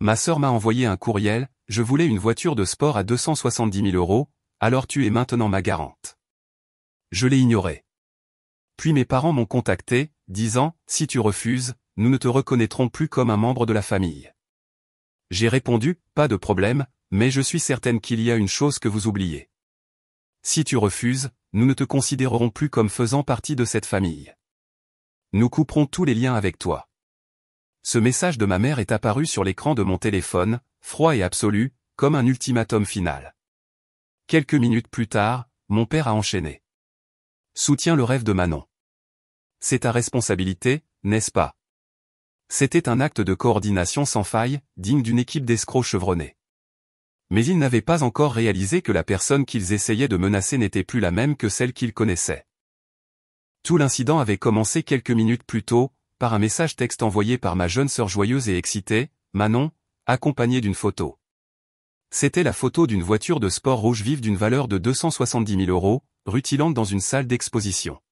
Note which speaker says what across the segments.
Speaker 1: Ma sœur m'a envoyé un courriel, je voulais une voiture de sport à 270 000 euros, alors tu es maintenant ma garante. Je l'ai ignoré. Puis mes parents m'ont contacté, disant, si tu refuses, nous ne te reconnaîtrons plus comme un membre de la famille. J'ai répondu, pas de problème, mais je suis certaine qu'il y a une chose que vous oubliez. Si tu refuses, nous ne te considérerons plus comme faisant partie de cette famille. Nous couperons tous les liens avec toi. Ce message de ma mère est apparu sur l'écran de mon téléphone, froid et absolu, comme un ultimatum final. Quelques minutes plus tard, mon père a enchaîné. Soutiens le rêve de Manon. C'est ta responsabilité, n'est-ce pas? C'était un acte de coordination sans faille, digne d'une équipe d'escrocs chevronnés. Mais ils n'avaient pas encore réalisé que la personne qu'ils essayaient de menacer n'était plus la même que celle qu'ils connaissaient. Tout l'incident avait commencé quelques minutes plus tôt, par un message texte envoyé par ma jeune sœur joyeuse et excitée, Manon, accompagnée d'une photo. C'était la photo d'une voiture de sport rouge vive d'une valeur de 270 000 euros, rutilante dans une salle d'exposition.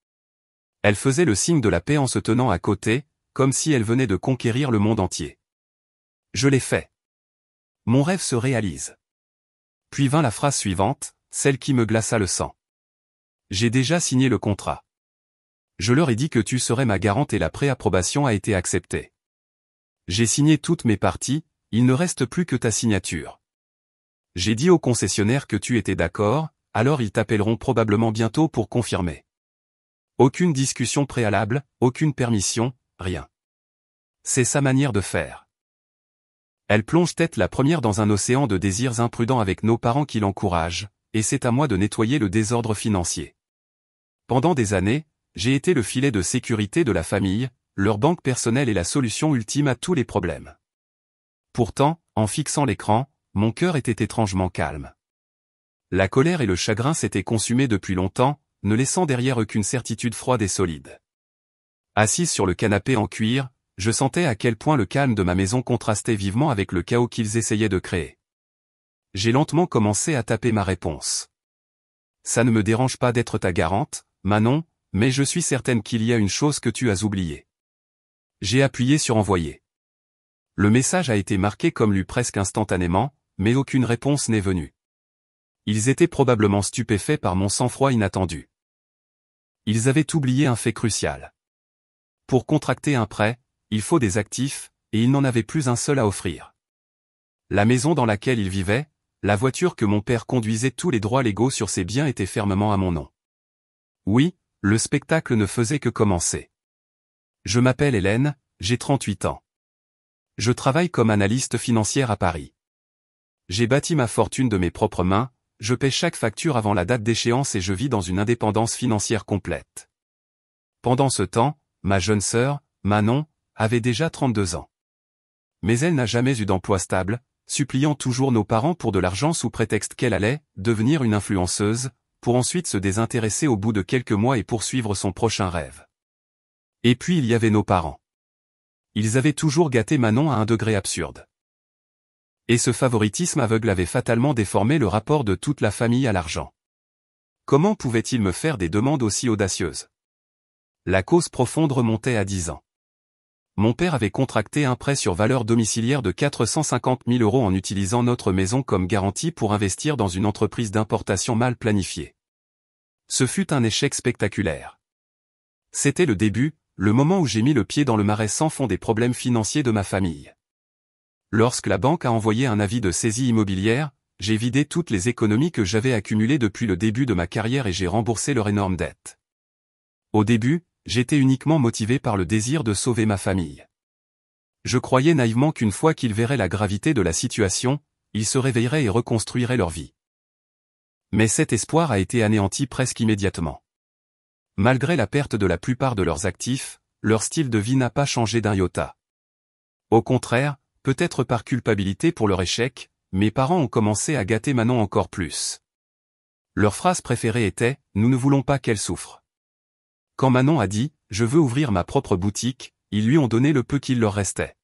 Speaker 1: Elle faisait le signe de la paix en se tenant à côté, comme si elle venait de conquérir le monde entier. Je l'ai fait. Mon rêve se réalise. Puis vint la phrase suivante, celle qui me glaça le sang. J'ai déjà signé le contrat. Je leur ai dit que tu serais ma garante et la préapprobation a été acceptée. J'ai signé toutes mes parties, il ne reste plus que ta signature. J'ai dit au concessionnaire que tu étais d'accord, alors ils t'appelleront probablement bientôt pour confirmer. Aucune discussion préalable, aucune permission, rien. C'est sa manière de faire. Elle plonge tête la première dans un océan de désirs imprudents avec nos parents qui l'encouragent, et c'est à moi de nettoyer le désordre financier. Pendant des années, j'ai été le filet de sécurité de la famille, leur banque personnelle et la solution ultime à tous les problèmes. Pourtant, en fixant l'écran, mon cœur était étrangement calme. La colère et le chagrin s'étaient consumés depuis longtemps, ne laissant derrière eux qu'une certitude froide et solide. Assise sur le canapé en cuir, je sentais à quel point le calme de ma maison contrastait vivement avec le chaos qu'ils essayaient de créer. J'ai lentement commencé à taper ma réponse. Ça ne me dérange pas d'être ta garante, Manon, mais je suis certaine qu'il y a une chose que tu as oubliée. J'ai appuyé sur envoyer. Le message a été marqué comme lu presque instantanément, mais aucune réponse n'est venue. Ils étaient probablement stupéfaits par mon sang-froid inattendu. Ils avaient oublié un fait crucial. Pour contracter un prêt, il faut des actifs, et ils n'en avaient plus un seul à offrir. La maison dans laquelle ils vivaient, la voiture que mon père conduisait, tous les droits légaux sur ses biens étaient fermement à mon nom. Oui, le spectacle ne faisait que commencer. Je m'appelle Hélène, j'ai 38 ans. Je travaille comme analyste financière à Paris. J'ai bâti ma fortune de mes propres mains, je paie chaque facture avant la date d'échéance et je vis dans une indépendance financière complète. Pendant ce temps, ma jeune sœur, Manon, avait déjà 32 ans. Mais elle n'a jamais eu d'emploi stable, suppliant toujours nos parents pour de l'argent sous prétexte qu'elle allait devenir une influenceuse, pour ensuite se désintéresser au bout de quelques mois et poursuivre son prochain rêve. Et puis il y avait nos parents. Ils avaient toujours gâté Manon à un degré absurde. Et ce favoritisme aveugle avait fatalement déformé le rapport de toute la famille à l'argent. Comment pouvait-il me faire des demandes aussi audacieuses? La cause profonde remontait à 10 ans. Mon père avait contracté un prêt sur valeur domiciliaire de 450 000 euros en utilisant notre maison comme garantie pour investir dans une entreprise d'importation mal planifiée. Ce fut un échec spectaculaire. C'était le début, le moment où j'ai mis le pied dans le marais sans fond des problèmes financiers de ma famille. Lorsque la banque a envoyé un avis de saisie immobilière, j'ai vidé toutes les économies que j'avais accumulées depuis le début de ma carrière et j'ai remboursé leur énorme dette. Au début, j'étais uniquement motivé par le désir de sauver ma famille. Je croyais naïvement qu'une fois qu'ils verraient la gravité de la situation, ils se réveilleraient et reconstruiraient leur vie. Mais cet espoir a été anéanti presque immédiatement. Malgré la perte de la plupart de leurs actifs, leur style de vie n'a pas changé d'un iota. Au contraire, peut-être par culpabilité pour leur échec, mes parents ont commencé à gâter Manon encore plus. Leur phrase préférée était « Nous ne voulons pas qu'elle souffre ». Quand Manon a dit « Je veux ouvrir ma propre boutique », ils lui ont donné le peu qu'il leur restait.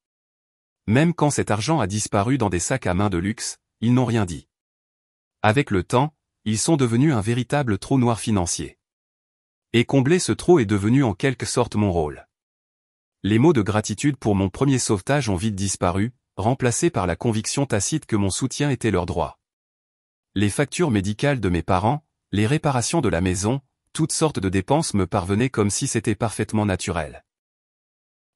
Speaker 1: Même quand cet argent a disparu dans des sacs à main de luxe, ils n'ont rien dit. Avec le temps, ils sont devenus un véritable trou noir financier. Et combler ce trou est devenu en quelque sorte mon rôle. Les mots de gratitude pour mon premier sauvetage ont vite disparu, remplacé par la conviction tacite que mon soutien était leur droit. Les factures médicales de mes parents, les réparations de la maison, toutes sortes de dépenses me parvenaient comme si c'était parfaitement naturel.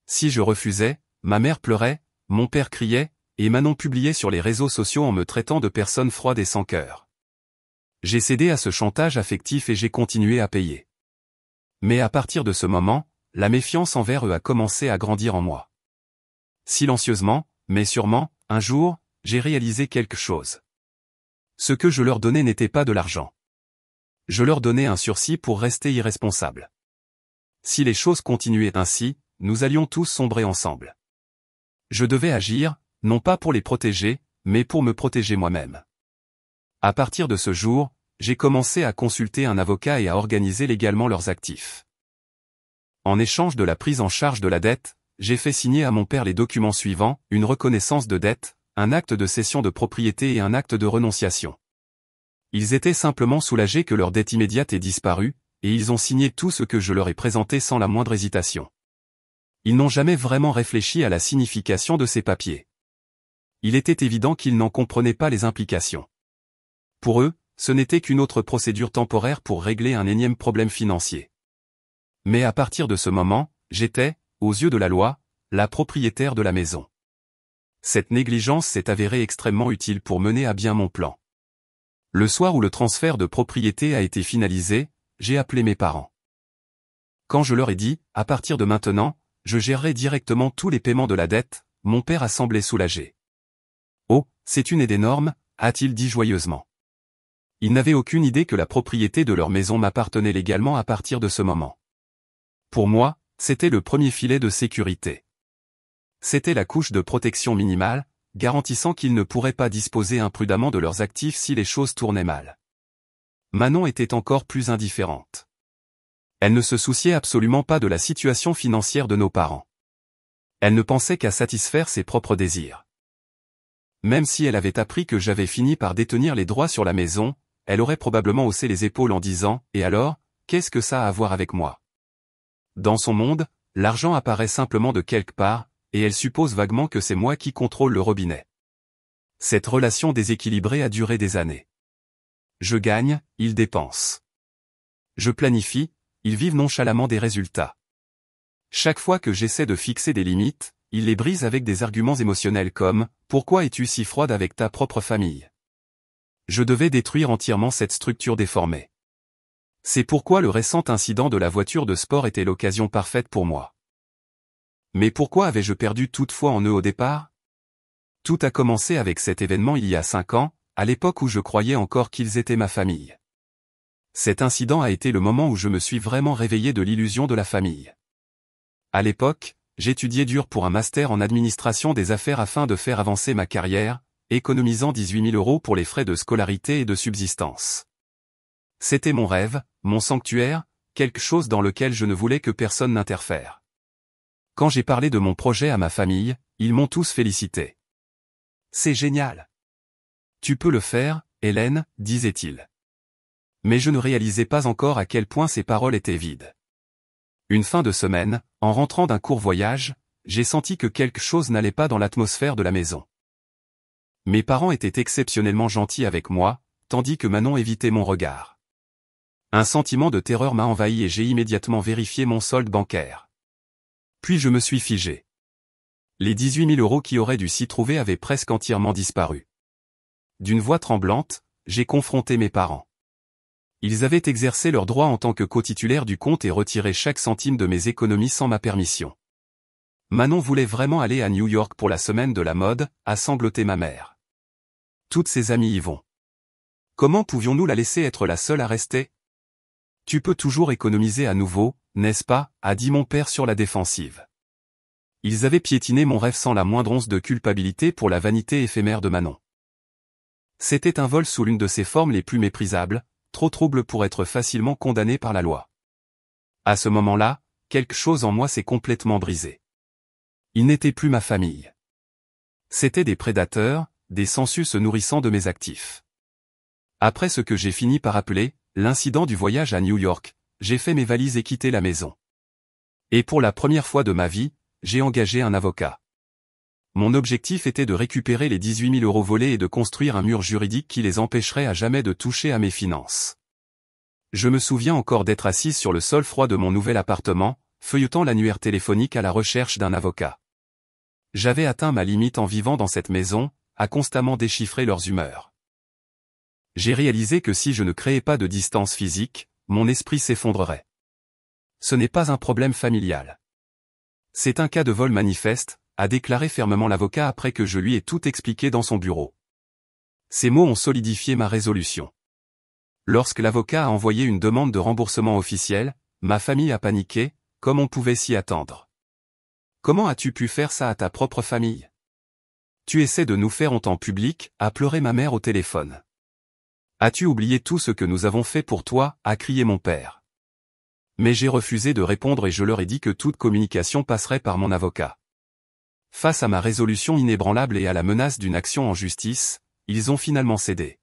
Speaker 1: Si je refusais, ma mère pleurait, mon père criait, et Manon publiait sur les réseaux sociaux en me traitant de personne froide et sans cœur. J'ai cédé à ce chantage affectif et j'ai continué à payer. Mais à partir de ce moment, la méfiance envers eux a commencé à grandir en moi. Silencieusement, mais sûrement, un jour, j'ai réalisé quelque chose. Ce que je leur donnais n'était pas de l'argent. Je leur donnais un sursis pour rester irresponsable. Si les choses continuaient ainsi, nous allions tous sombrer ensemble. Je devais agir, non pas pour les protéger, mais pour me protéger moi-même. À partir de ce jour, j'ai commencé à consulter un avocat et à organiser légalement leurs actifs. En échange de la prise en charge de la dette, j'ai fait signer à mon père les documents suivants, une reconnaissance de dette, un acte de cession de propriété et un acte de renonciation. Ils étaient simplement soulagés que leur dette immédiate ait disparu, et ils ont signé tout ce que je leur ai présenté sans la moindre hésitation. Ils n'ont jamais vraiment réfléchi à la signification de ces papiers. Il était évident qu'ils n'en comprenaient pas les implications. Pour eux, ce n'était qu'une autre procédure temporaire pour régler un énième problème financier. Mais à partir de ce moment, j'étais, aux yeux de la loi, la propriétaire de la maison. Cette négligence s'est avérée extrêmement utile pour mener à bien mon plan. Le soir où le transfert de propriété a été finalisé, j'ai appelé mes parents. Quand je leur ai dit, à partir de maintenant, je gérerai directement tous les paiements de la dette, mon père a semblé soulagé. Oh, c'est une aide énorme, a-t-il dit joyeusement. Ils n'avaient aucune idée que la propriété de leur maison m'appartenait légalement à partir de ce moment. Pour moi, c'était le premier filet de sécurité. C'était la couche de protection minimale, garantissant qu'ils ne pourraient pas disposer imprudemment de leurs actifs si les choses tournaient mal. Manon était encore plus indifférente. Elle ne se souciait absolument pas de la situation financière de nos parents. Elle ne pensait qu'à satisfaire ses propres désirs. Même si elle avait appris que j'avais fini par détenir les droits sur la maison, elle aurait probablement haussé les épaules en disant « Et alors, qu'est-ce que ça a à voir avec moi ?» Dans son monde, l'argent apparaît simplement de quelque part, et elle suppose vaguement que c'est moi qui contrôle le robinet. Cette relation déséquilibrée a duré des années. Je gagne, ils dépensent. Je planifie, ils vivent nonchalamment des résultats. Chaque fois que j'essaie de fixer des limites, ils les brisent avec des arguments émotionnels comme « Pourquoi es-tu si froide avec ta propre famille ?» Je devais détruire entièrement cette structure déformée. C'est pourquoi le récent incident de la voiture de sport était l'occasion parfaite pour moi. Mais pourquoi avais-je perdu toute foi en eux au départ? Tout a commencé avec cet événement il y a 5 ans, à l'époque où je croyais encore qu'ils étaient ma famille. Cet incident a été le moment où je me suis vraiment réveillé de l'illusion de la famille. À l'époque, j'étudiais dur pour un master en administration des affaires afin de faire avancer ma carrière, économisant 18 000 € pour les frais de scolarité et de subsistance. C'était mon rêve, mon sanctuaire, quelque chose dans lequel je ne voulais que personne n'interfère. Quand j'ai parlé de mon projet à ma famille, ils m'ont tous félicité. C'est génial. Tu peux le faire, Hélène, disait-il. Mais je ne réalisais pas encore à quel point ces paroles étaient vides. Une fin de semaine, en rentrant d'un court voyage, j'ai senti que quelque chose n'allait pas dans l'atmosphère de la maison. Mes parents étaient exceptionnellement gentils avec moi, tandis que Manon évitait mon regard. Un sentiment de terreur m'a envahi et j'ai immédiatement vérifié mon solde bancaire. Puis je me suis figé. Les 18 000 € qui auraient dû s'y trouver avaient presque entièrement disparu. D'une voix tremblante, j'ai confronté mes parents. Ils avaient exercé leur droit en tant que co-titulaires du compte et retiré chaque centime de mes économies sans ma permission. Manon voulait vraiment aller à New York pour la semaine de la mode, a sangloté ma mère. Toutes ses amies y vont. Comment pouvions-nous la laisser être la seule à rester? Tu peux toujours économiser à nouveau, n'est-ce pas, a dit mon père sur la défensive. Ils avaient piétiné mon rêve sans la moindre once de culpabilité pour la vanité éphémère de Manon. C'était un vol sous l'une de ses formes les plus méprisables, trop trouble pour être facilement condamné par la loi. À ce moment-là, quelque chose en moi s'est complètement brisé. Ils n'étaient plus ma famille. C'étaient des prédateurs, des sangsues se nourrissant de mes actifs. Après ce que j'ai fini par appeler l'incident du voyage à New York, j'ai fait mes valises et quitté la maison. Et pour la première fois de ma vie, j'ai engagé un avocat. mon objectif était de récupérer les 18 000 € volés et de construire un mur juridique qui les empêcherait à jamais de toucher à mes finances. Je me souviens encore d'être assise sur le sol froid de mon nouvel appartement, feuilletant l'annuaire téléphonique à la recherche d'un avocat. J'avais atteint ma limite en vivant dans cette maison, à constamment déchiffrer leurs humeurs. J'ai réalisé que si je ne créais pas de distance physique, mon esprit s'effondrerait. Ce n'est pas un problème familial. C'est un cas de vol manifeste, a déclaré fermement l'avocat après que je lui ai tout expliqué dans son bureau. Ces mots ont solidifié ma résolution. Lorsque l'avocat a envoyé une demande de remboursement officielle, ma famille a paniqué, comme on pouvait s'y attendre. Comment as-tu pu faire ça à ta propre famille? Tu essaies de nous faire honte en public, a pleuré ma mère au téléphone. As-tu oublié tout ce que nous avons fait pour toi, a crié mon père. Mais j'ai refusé de répondre et je leur ai dit que toute communication passerait par mon avocat. Face à ma résolution inébranlable et à la menace d'une action en justice, ils ont finalement cédé.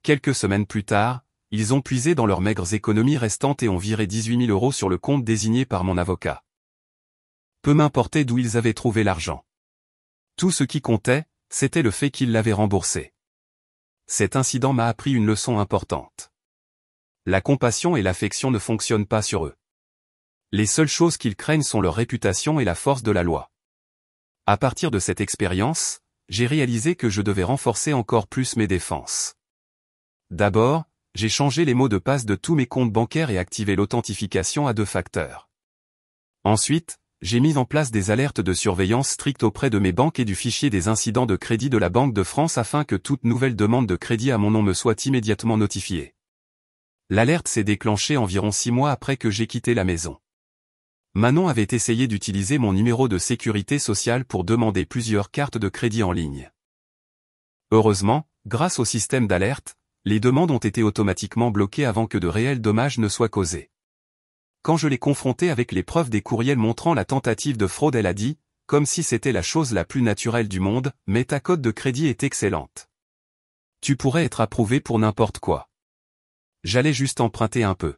Speaker 1: Quelques semaines plus tard, ils ont puisé dans leurs maigres économies restantes et ont viré 18 000 € sur le compte désigné par mon avocat. Peu m'importait d'où ils avaient trouvé l'argent. Tout ce qui comptait, c'était le fait qu'ils l'avaient remboursé. Cet incident m'a appris une leçon importante. La compassion et l'affection ne fonctionnent pas sur eux. Les seules choses qu'ils craignent sont leur réputation et la force de la loi. À partir de cette expérience, j'ai réalisé que je devais renforcer encore plus mes défenses. D'abord, j'ai changé les mots de passe de tous mes comptes bancaires et activé l'authentification à 2 facteurs. Ensuite, j'ai mis en place des alertes de surveillance strictes auprès de mes banques et du fichier des incidents de crédit de la Banque de France afin que toute nouvelle demande de crédit à mon nom me soit immédiatement notifiée. L'alerte s'est déclenchée environ 6 mois après que j'ai quitté la maison. Manon avait essayé d'utiliser mon numéro de sécurité sociale pour demander plusieurs cartes de crédit en ligne. Heureusement, grâce au système d'alerte, les demandes ont été automatiquement bloquées avant que de réels dommages ne soient causés. Quand je l'ai confrontée avec les preuves des courriels montrant la tentative de fraude, elle a dit, comme si c'était la chose la plus naturelle du monde, mais ta cote de crédit est excellente. Tu pourrais être approuvé pour n'importe quoi. J'allais juste emprunter un peu.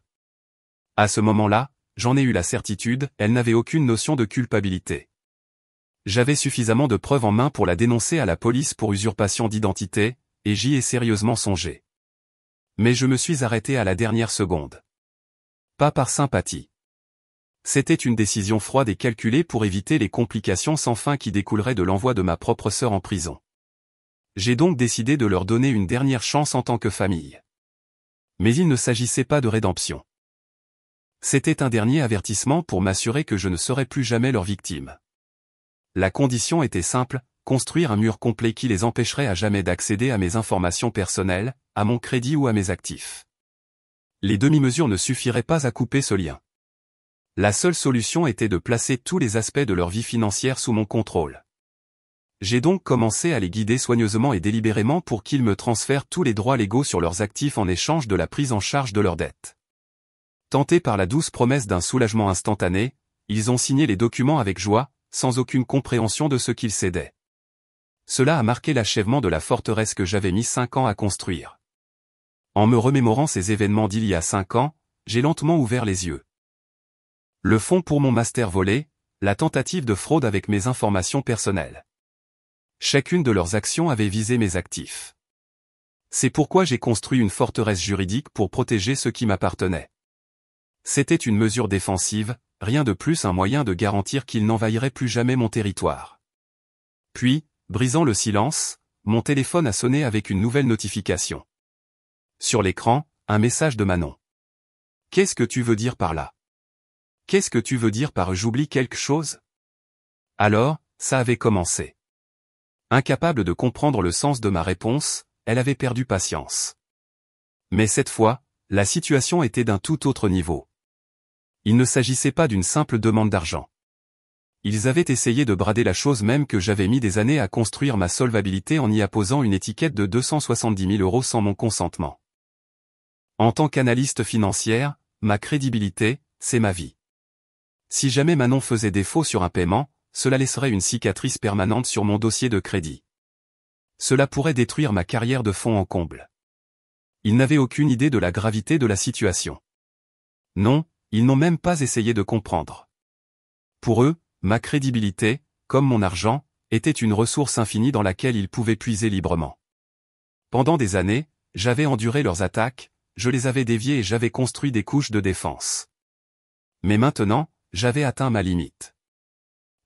Speaker 1: À ce moment-là, j'en ai eu la certitude, elle n'avait aucune notion de culpabilité. J'avais suffisamment de preuves en main pour la dénoncer à la police pour usurpation d'identité, et j'y ai sérieusement songé. Mais je me suis arrêté à la dernière seconde. Pas par sympathie. C'était une décision froide et calculée pour éviter les complications sans fin qui découleraient de l'envoi de ma propre sœur en prison. J'ai donc décidé de leur donner une dernière chance en tant que famille. Mais il ne s'agissait pas de rédemption. C'était un dernier avertissement pour m'assurer que je ne serais plus jamais leur victime. La condition était simple, construire un mur complet qui les empêcherait à jamais d'accéder à mes informations personnelles, à mon crédit ou à mes actifs. Les demi-mesures ne suffiraient pas à couper ce lien. La seule solution était de placer tous les aspects de leur vie financière sous mon contrôle. J'ai donc commencé à les guider soigneusement et délibérément pour qu'ils me transfèrent tous les droits légaux sur leurs actifs en échange de la prise en charge de leurs dettes. Tentés par la douce promesse d'un soulagement instantané, ils ont signé les documents avec joie, sans aucune compréhension de ce qu'ils cédaient. Cela a marqué l'achèvement de la forteresse que j'avais mis 5 ans à construire. En me remémorant ces événements d'il y a 5 ans, j'ai lentement ouvert les yeux. Le fonds pour mon master volé, la tentative de fraude avec mes informations personnelles. Chacune de leurs actions avait visé mes actifs. C'est pourquoi j'ai construit une forteresse juridique pour protéger ce qui m'appartenait. C'était une mesure défensive, rien de plus, un moyen de garantir qu'ils n'envahiraient plus jamais mon territoire. Puis, brisant le silence, mon téléphone a sonné avec une nouvelle notification. Sur l'écran, un message de Manon. Qu'est-ce que tu veux dire par là? Qu'est-ce que tu veux dire par j'oublie quelque chose? Alors, ça avait commencé. Incapable de comprendre le sens de ma réponse, elle avait perdu patience. Mais cette fois, la situation était d'un tout autre niveau. Il ne s'agissait pas d'une simple demande d'argent. Ils avaient essayé de brader la chose même que j'avais mis des années à construire ma solvabilité en y apposant une étiquette de 270 000 € sans mon consentement. En tant qu'analyste financière, ma crédibilité, c'est ma vie. Si jamais Manon faisait défaut sur un paiement, cela laisserait une cicatrice permanente sur mon dossier de crédit. Cela pourrait détruire ma carrière de fond en comble. Ils n'avaient aucune idée de la gravité de la situation. Non, ils n'ont même pas essayé de comprendre. Pour eux, ma crédibilité, comme mon argent, était une ressource infinie dans laquelle ils pouvaient puiser librement. Pendant des années, j'avais enduré leurs attaques, je les avais déviés et j'avais construit des couches de défense. Mais maintenant, j'avais atteint ma limite.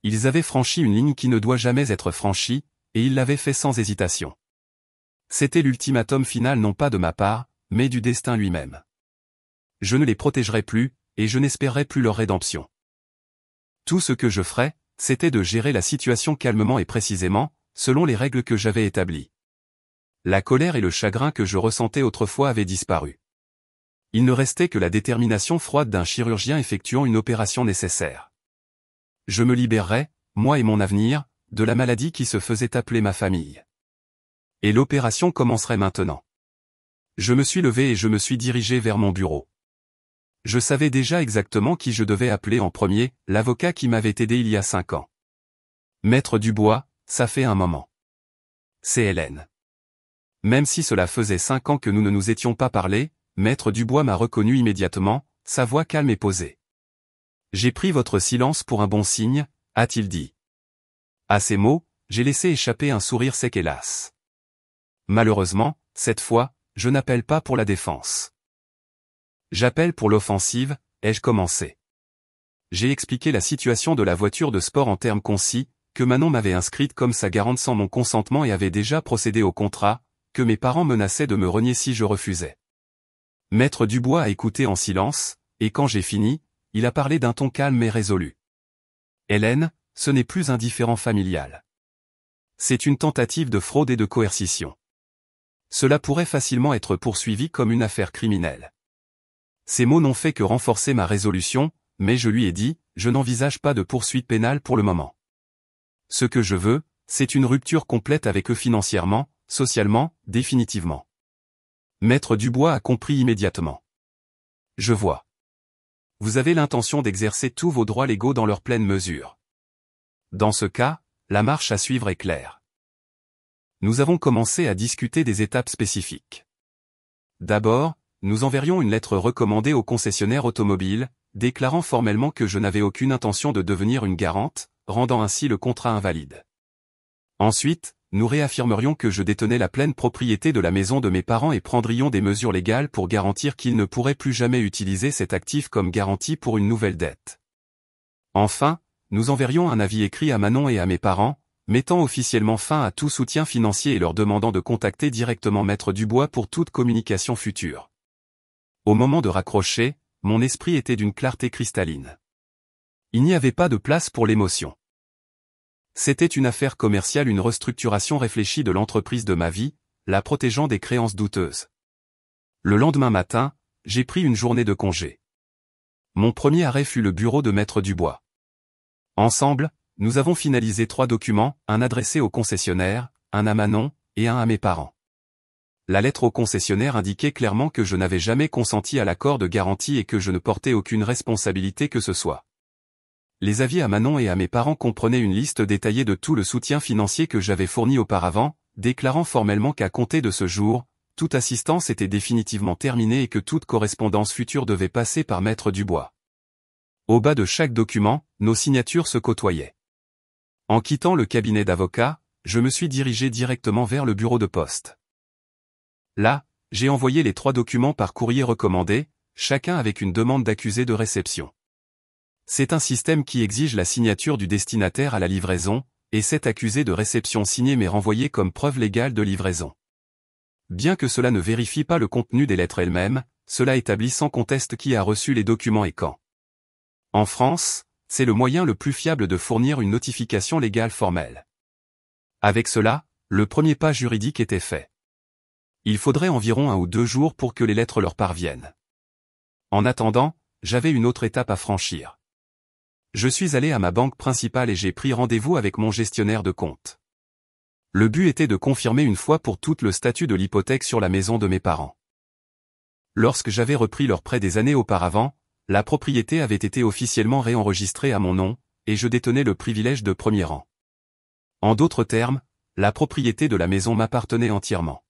Speaker 1: Ils avaient franchi une ligne qui ne doit jamais être franchie, et ils l'avaient fait sans hésitation. C'était l'ultimatum final non pas de ma part, mais du destin lui-même. Je ne les protégerai plus, et je n'espérerai plus leur rédemption. Tout ce que je ferais, c'était de gérer la situation calmement et précisément, selon les règles que j'avais établies. La colère et le chagrin que je ressentais autrefois avaient disparu. Il ne restait que la détermination froide d'un chirurgien effectuant une opération nécessaire. Je me libérerais, moi et mon avenir, de la maladie qui se faisait appeler ma famille. Et l'opération commencerait maintenant. Je me suis levé et je me suis dirigé vers mon bureau. Je savais déjà exactement qui je devais appeler en premier, l'avocat qui m'avait aidé il y a 5 ans. Maître Dubois, ça fait un moment. C'est Hélène. Même si cela faisait 5 ans que nous ne nous étions pas parlé, Maître Dubois m'a reconnu immédiatement, sa voix calme et posée. J'ai pris votre silence pour un bon signe, a-t-il dit. À ces mots, j'ai laissé échapper un sourire sec et las. Malheureusement, cette fois, je n'appelle pas pour la défense. J'appelle pour l'offensive, ai-je commencé. J'ai expliqué la situation de la voiture de sport en termes concis, que Manon m'avait inscrite comme sa garante sans mon consentement et avait déjà procédé au contrat, que mes parents menaçaient de me renier si je refusais. Maître Dubois a écouté en silence, et quand j'ai fini, il a parlé d'un ton calme et résolu. Hélène, ce n'est plus un différend familial. C'est une tentative de fraude et de coercition. Cela pourrait facilement être poursuivi comme une affaire criminelle. Ces mots n'ont fait que renforcer ma résolution, mais je lui ai dit, je n'envisage pas de poursuite pénale pour le moment. Ce que je veux, c'est une rupture complète avec eux financièrement, socialement, définitivement. Maître Dubois a compris immédiatement. Je vois. Vous avez l'intention d'exercer tous vos droits légaux dans leur pleine mesure. Dans ce cas, la marche à suivre est claire. Nous avons commencé à discuter des étapes spécifiques. D'abord, nous enverrions une lettre recommandée au concessionnaire automobile, déclarant formellement que je n'avais aucune intention de devenir une garante, rendant ainsi le contrat invalide. Ensuite, nous réaffirmerions que je détenais la pleine propriété de la maison de mes parents et prendrions des mesures légales pour garantir qu'ils ne pourraient plus jamais utiliser cet actif comme garantie pour une nouvelle dette. Enfin, nous enverrions un avis écrit à Manon et à mes parents, mettant officiellement fin à tout soutien financier et leur demandant de contacter directement Maître Dubois pour toute communication future. Au moment de raccrocher, mon esprit était d'une clarté cristalline. Il n'y avait pas de place pour l'émotion. C'était une affaire commerciale, une restructuration réfléchie de l'entreprise de ma vie, la protégeant des créances douteuses. Le lendemain matin, j'ai pris une journée de congé. Mon premier arrêt fut le bureau de Maître Dubois. Ensemble, nous avons finalisé 3 documents, un adressé au concessionnaire, un à Manon, et un à mes parents. La lettre au concessionnaire indiquait clairement que je n'avais jamais consenti à l'accord de garantie et que je ne portais aucune responsabilité que ce soit. Les avis à Manon et à mes parents comprenaient une liste détaillée de tout le soutien financier que j'avais fourni auparavant, déclarant formellement qu'à compter de ce jour, toute assistance était définitivement terminée et que toute correspondance future devait passer par Maître Dubois. Au bas de chaque document, nos signatures se côtoyaient. En quittant le cabinet d'avocat, je me suis dirigé directement vers le bureau de poste. Là, j'ai envoyé les 3 documents par courrier recommandé, chacun avec une demande d'accusé de réception. C'est un système qui exige la signature du destinataire à la livraison, et cet accusé de réception signé m'est renvoyé comme preuve légale de livraison. Bien que cela ne vérifie pas le contenu des lettres elles-mêmes, cela établit sans conteste qui a reçu les documents et quand. En France, c'est le moyen le plus fiable de fournir une notification légale formelle. Avec cela, le premier pas juridique était fait. Il faudrait environ 1 ou 2 jours pour que les lettres leur parviennent. En attendant, j'avais une autre étape à franchir. Je suis allé à ma banque principale et j'ai pris rendez-vous avec mon gestionnaire de compte. Le but était de confirmer une fois pour toutes le statut de l'hypothèque sur la maison de mes parents. Lorsque j'avais repris leur prêt des années auparavant, la propriété avait été officiellement réenregistrée à mon nom, et je détenais le privilège de premier rang. En d'autres termes, la propriété de la maison m'appartenait entièrement.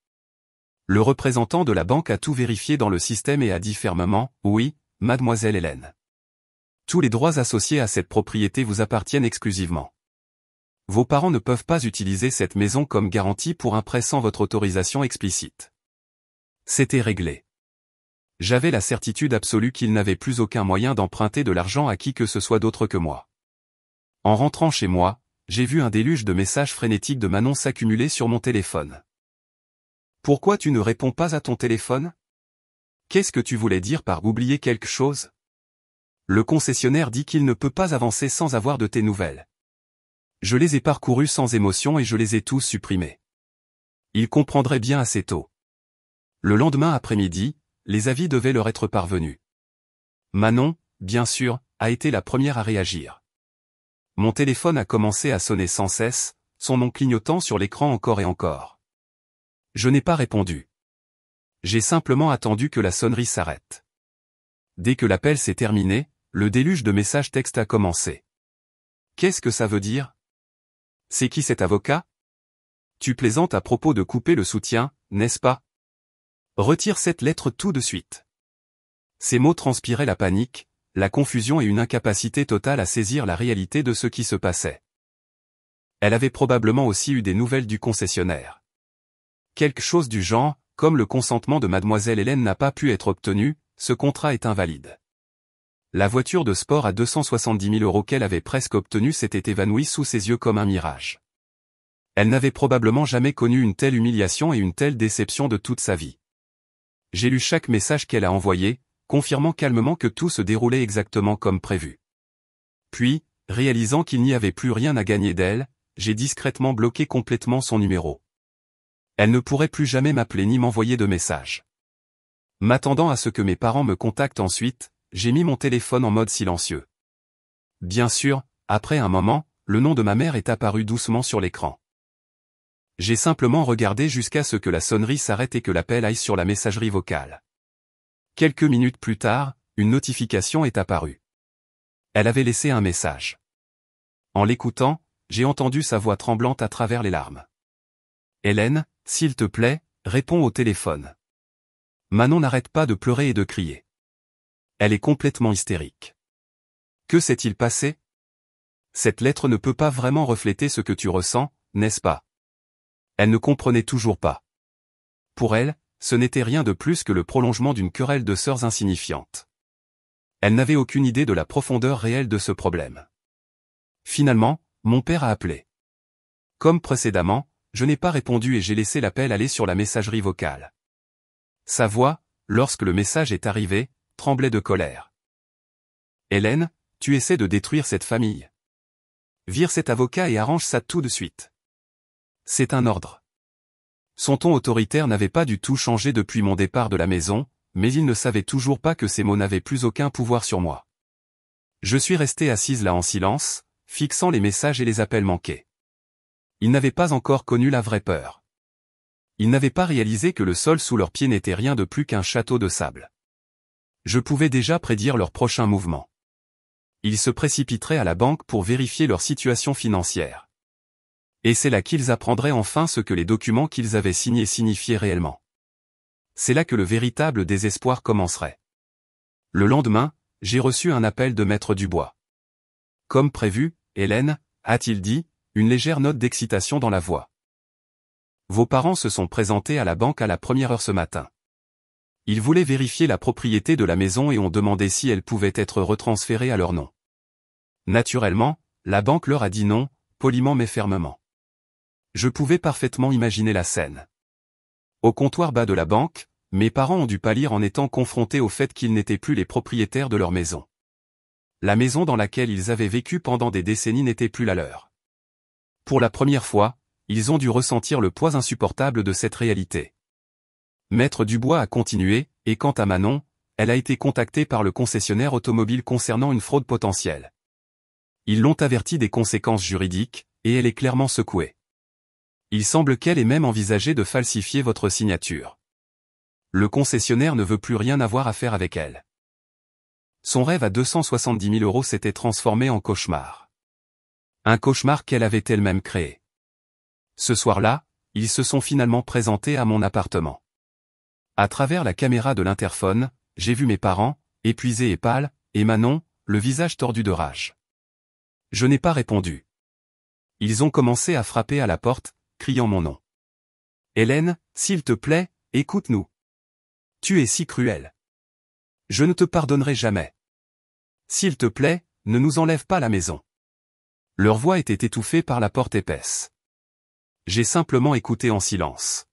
Speaker 1: Le représentant de la banque a tout vérifié dans le système et a dit fermement, « Oui, mademoiselle Hélène. Tous les droits associés à cette propriété vous appartiennent exclusivement. Vos parents ne peuvent pas utiliser cette maison comme garantie pour un prêt sans votre autorisation explicite. C'était réglé. J'avais la certitude absolue qu'ils n'avaient plus aucun moyen d'emprunter de l'argent à qui que ce soit d'autre que moi. En rentrant chez moi, j'ai vu un déluge de messages frénétiques de Manon s'accumuler sur mon téléphone. « Pourquoi tu ne réponds pas à ton téléphone ? Qu'est-ce que tu voulais dire par oublier quelque chose ? Le concessionnaire dit qu'il ne peut pas avancer sans avoir de tes nouvelles. » Je les ai parcourus sans émotion et je les ai tous supprimés. Ils comprendraient bien assez tôt. Le lendemain après-midi, les avis devaient leur être parvenus. Manon, bien sûr, a été la première à réagir. Mon téléphone a commencé à sonner sans cesse, son nom clignotant sur l'écran encore et encore. Je n'ai pas répondu. J'ai simplement attendu que la sonnerie s'arrête. Dès que l'appel s'est terminé, le déluge de messages textes a commencé. Qu'est-ce que ça veut dire ? C'est qui cet avocat ? Tu plaisantes à propos de couper le soutien, n'est-ce pas ? Retire cette lettre tout de suite. Ces mots transpiraient la panique, la confusion et une incapacité totale à saisir la réalité de ce qui se passait. Elle avait probablement aussi eu des nouvelles du concessionnaire. Quelque chose du genre, comme le consentement de mademoiselle Hélène n'a pas pu être obtenu, ce contrat est invalide. La voiture de sport à 270 000 € qu'elle avait presque obtenue s'était évanouie sous ses yeux comme un mirage. Elle n'avait probablement jamais connu une telle humiliation et une telle déception de toute sa vie. J'ai lu chaque message qu'elle a envoyé, confirmant calmement que tout se déroulait exactement comme prévu. Puis, réalisant qu'il n'y avait plus rien à gagner d'elle, j'ai discrètement bloqué complètement son numéro. Elle ne pourrait plus jamais m'appeler ni m'envoyer de messages. M'attendant à ce que mes parents me contactent ensuite, j'ai mis mon téléphone en mode silencieux. Bien sûr, après un moment, le nom de ma mère est apparu doucement sur l'écran. J'ai simplement regardé jusqu'à ce que la sonnerie s'arrête et que l'appel aille sur la messagerie vocale. Quelques minutes plus tard, une notification est apparue. Elle avait laissé un message. En l'écoutant, j'ai entendu sa voix tremblante à travers les larmes. « Hélène, s'il te plaît, réponds au téléphone. » Manon n'arrête pas de pleurer et de crier. Elle est complètement hystérique. Que s'est-il passé ? Cette lettre ne peut pas vraiment refléter ce que tu ressens, n'est-ce pas ? Elle ne comprenait toujours pas. Pour elle, ce n'était rien de plus que le prolongement d'une querelle de sœurs insignifiante. Elle n'avait aucune idée de la profondeur réelle de ce problème. Finalement, mon père a appelé. Comme précédemment, je n'ai pas répondu et j'ai laissé l'appel aller sur la messagerie vocale. Sa voix, lorsque le message est arrivé, tremblait de colère. « Hélène, tu essaies de détruire cette famille. Vire cet avocat et arrange ça tout de suite. C'est un ordre. » Son ton autoritaire n'avait pas du tout changé depuis mon départ de la maison, mais il ne savait toujours pas que ces mots n'avaient plus aucun pouvoir sur moi. Je suis restée assise là en silence, fixant les messages et les appels manqués. Ils n'avaient pas encore connu la vraie peur. Ils n'avaient pas réalisé que le sol sous leurs pieds n'était rien de plus qu'un château de sable. Je pouvais déjà prédire leur prochain mouvement. Ils se précipiteraient à la banque pour vérifier leur situation financière. Et c'est là qu'ils apprendraient enfin ce que les documents qu'ils avaient signés signifiaient réellement. C'est là que le véritable désespoir commencerait. Le lendemain, j'ai reçu un appel de Maître Dubois. Comme prévu, Hélène, a-t-il dit, une légère note d'excitation dans la voix. Vos parents se sont présentés à la banque à la première heure ce matin. Ils voulaient vérifier la propriété de la maison et ont demandé si elle pouvait être retransférée à leur nom. Naturellement, la banque leur a dit non, poliment mais fermement. Je pouvais parfaitement imaginer la scène. Au comptoir bas de la banque, mes parents ont dû pâlir en étant confrontés au fait qu'ils n'étaient plus les propriétaires de leur maison. La maison dans laquelle ils avaient vécu pendant des décennies n'était plus la leur. Pour la première fois, ils ont dû ressentir le poids insupportable de cette réalité. Maître Dubois a continué, et quant à Manon, elle a été contactée par le concessionnaire automobile concernant une fraude potentielle. Ils l'ont avertie des conséquences juridiques, et elle est clairement secouée. Il semble qu'elle ait même envisagé de falsifier votre signature. Le concessionnaire ne veut plus rien avoir à faire avec elle. Son rêve à 270 000 € s'était transformé en cauchemar. Un cauchemar qu'elle avait elle-même créé. Ce soir-là, ils se sont finalement présentés à mon appartement. À travers la caméra de l'interphone, j'ai vu mes parents, épuisés et pâles, et Manon, le visage tordu de rage. Je n'ai pas répondu. Ils ont commencé à frapper à la porte, criant mon nom. Hélène, s'il te plaît, écoute-nous. Tu es si cruelle. Je ne te pardonnerai jamais. S'il te plaît, ne nous enlève pas la maison. Leur voix était étouffée par la porte épaisse. J'ai simplement écouté en silence.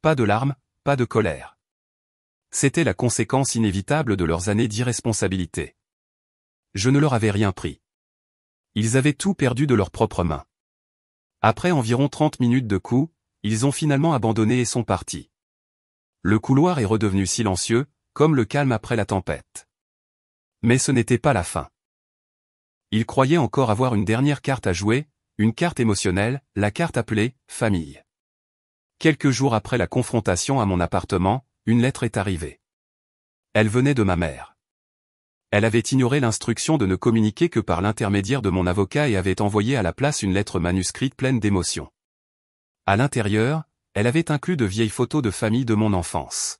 Speaker 1: Pas de larmes, pas de colère. C'était la conséquence inévitable de leurs années d'irresponsabilité. Je ne leur avais rien pris. Ils avaient tout perdu de leurs propres mains. Après environ 30 minutes de coups, ils ont finalement abandonné et sont partis. Le couloir est redevenu silencieux, comme le calme après la tempête. Mais ce n'était pas la fin. Ils croyaient encore avoir une dernière carte à jouer, une carte émotionnelle, la carte appelée « famille ». Quelques jours après la confrontation à mon appartement, une lettre est arrivée. Elle venait de ma mère. Elle avait ignoré l'instruction de ne communiquer que par l'intermédiaire de mon avocat et avait envoyé à la place une lettre manuscrite pleine d'émotions. À l'intérieur, elle avait inclus de vieilles photos de famille de mon enfance.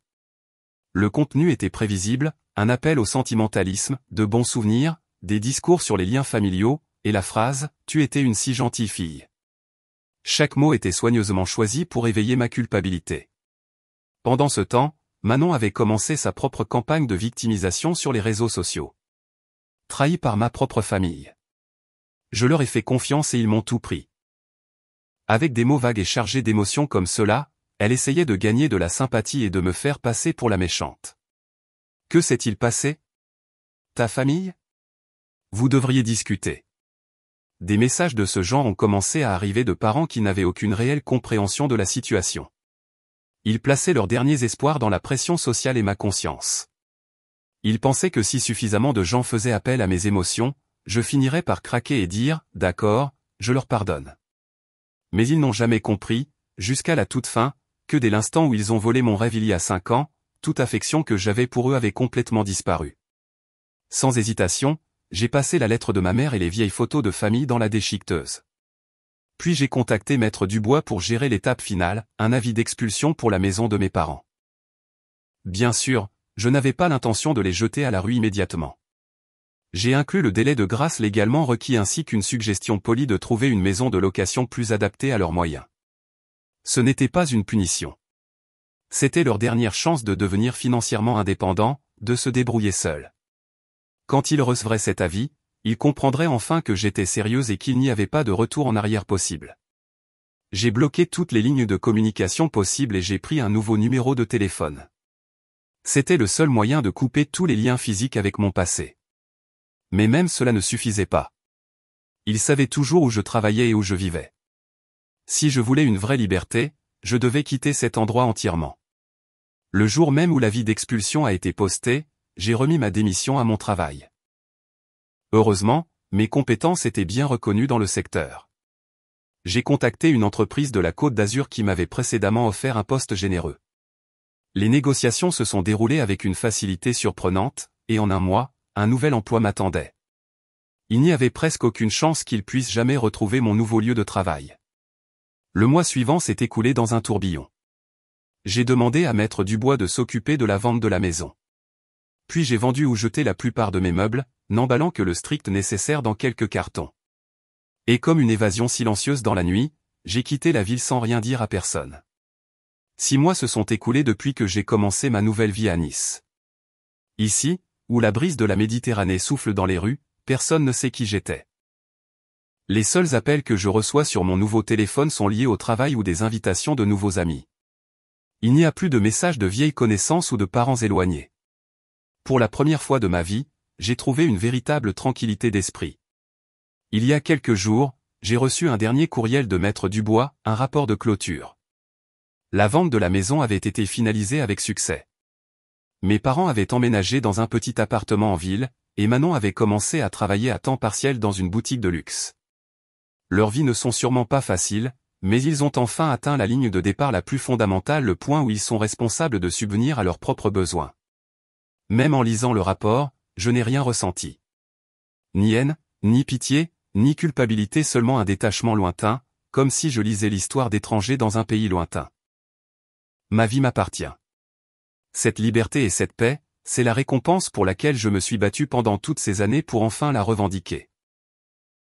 Speaker 1: Le contenu était prévisible, un appel au sentimentalisme, de bons souvenirs, des discours sur les liens familiaux, et la phrase « Tu étais une si gentille fille ». Chaque mot était soigneusement choisi pour éveiller ma culpabilité. Pendant ce temps, Manon avait commencé sa propre campagne de victimisation sur les réseaux sociaux. Trahi par ma propre famille. Je leur ai fait confiance et ils m'ont tout pris. Avec des mots vagues et chargés d'émotions comme cela, elle essayait de gagner de la sympathie et de me faire passer pour la méchante. Que s'est-il passé? Ta famille? Vous devriez discuter. Des messages de ce genre ont commencé à arriver de parents qui n'avaient aucune réelle compréhension de la situation. Ils plaçaient leurs derniers espoirs dans la pression sociale et ma conscience. Ils pensaient que si suffisamment de gens faisaient appel à mes émotions, je finirais par craquer et dire « D'accord, je leur pardonne ». Mais ils n'ont jamais compris, jusqu'à la toute fin, que dès l'instant où ils ont volé mon rêve il y a 5 ans, toute affection que j'avais pour eux avait complètement disparu. Sans hésitation, j'ai passé la lettre de ma mère et les vieilles photos de famille dans la déchiqueteuse. Puis j'ai contacté Maître Dubois pour gérer l'étape finale, un avis d'expulsion pour la maison de mes parents. Bien sûr, je n'avais pas l'intention de les jeter à la rue immédiatement. J'ai inclus le délai de grâce légalement requis ainsi qu'une suggestion polie de trouver une maison de location plus adaptée à leurs moyens. Ce n'était pas une punition. C'était leur dernière chance de devenir financièrement indépendants, de se débrouiller seuls. Quand ils recevraient cet avis, ils comprendraient enfin que j'étais sérieuse et qu'il n'y avait pas de retour en arrière possible. J'ai bloqué toutes les lignes de communication possibles et j'ai pris un nouveau numéro de téléphone. C'était le seul moyen de couper tous les liens physiques avec mon passé. Mais même cela ne suffisait pas. Ils savaient toujours où je travaillais et où je vivais. Si je voulais une vraie liberté, je devais quitter cet endroit entièrement. Le jour même où l'avis d'expulsion a été posté, j'ai remis ma démission à mon travail. Heureusement, mes compétences étaient bien reconnues dans le secteur. J'ai contacté une entreprise de la Côte d'Azur qui m'avait précédemment offert un poste généreux. Les négociations se sont déroulées avec une facilité surprenante, et en un mois, un nouvel emploi m'attendait. Il n'y avait presque aucune chance qu'ils puissent jamais retrouver mon nouveau lieu de travail. Le mois suivant s'est écoulé dans un tourbillon. J'ai demandé à Maître Dubois de s'occuper de la vente de la maison. Puis j'ai vendu ou jeté la plupart de mes meubles, n'emballant que le strict nécessaire dans quelques cartons. Et comme une évasion silencieuse dans la nuit, j'ai quitté la ville sans rien dire à personne. 6 mois se sont écoulés depuis que j'ai commencé ma nouvelle vie à Nice. Ici, où la brise de la Méditerranée souffle dans les rues, personne ne sait qui j'étais. Les seuls appels que je reçois sur mon nouveau téléphone sont liés au travail ou des invitations de nouveaux amis. Il n'y a plus de messages de vieilles connaissances ou de parents éloignés. Pour la première fois de ma vie, j'ai trouvé une véritable tranquillité d'esprit. Il y a quelques jours, j'ai reçu un dernier courriel de Maître Dubois, un rapport de clôture. La vente de la maison avait été finalisée avec succès. Mes parents avaient emménagé dans un petit appartement en ville, et Manon avait commencé à travailler à temps partiel dans une boutique de luxe. Leurs vies ne sont sûrement pas faciles, mais ils ont enfin atteint la ligne de départ la plus fondamentale, le point où ils sont responsables de subvenir à leurs propres besoins. Même en lisant le rapport, je n'ai rien ressenti. Ni haine, ni pitié, ni culpabilité, seulement un détachement lointain, comme si je lisais l'histoire d'étrangers dans un pays lointain. Ma vie m'appartient. Cette liberté et cette paix, c'est la récompense pour laquelle je me suis battu pendant toutes ces années pour enfin la revendiquer.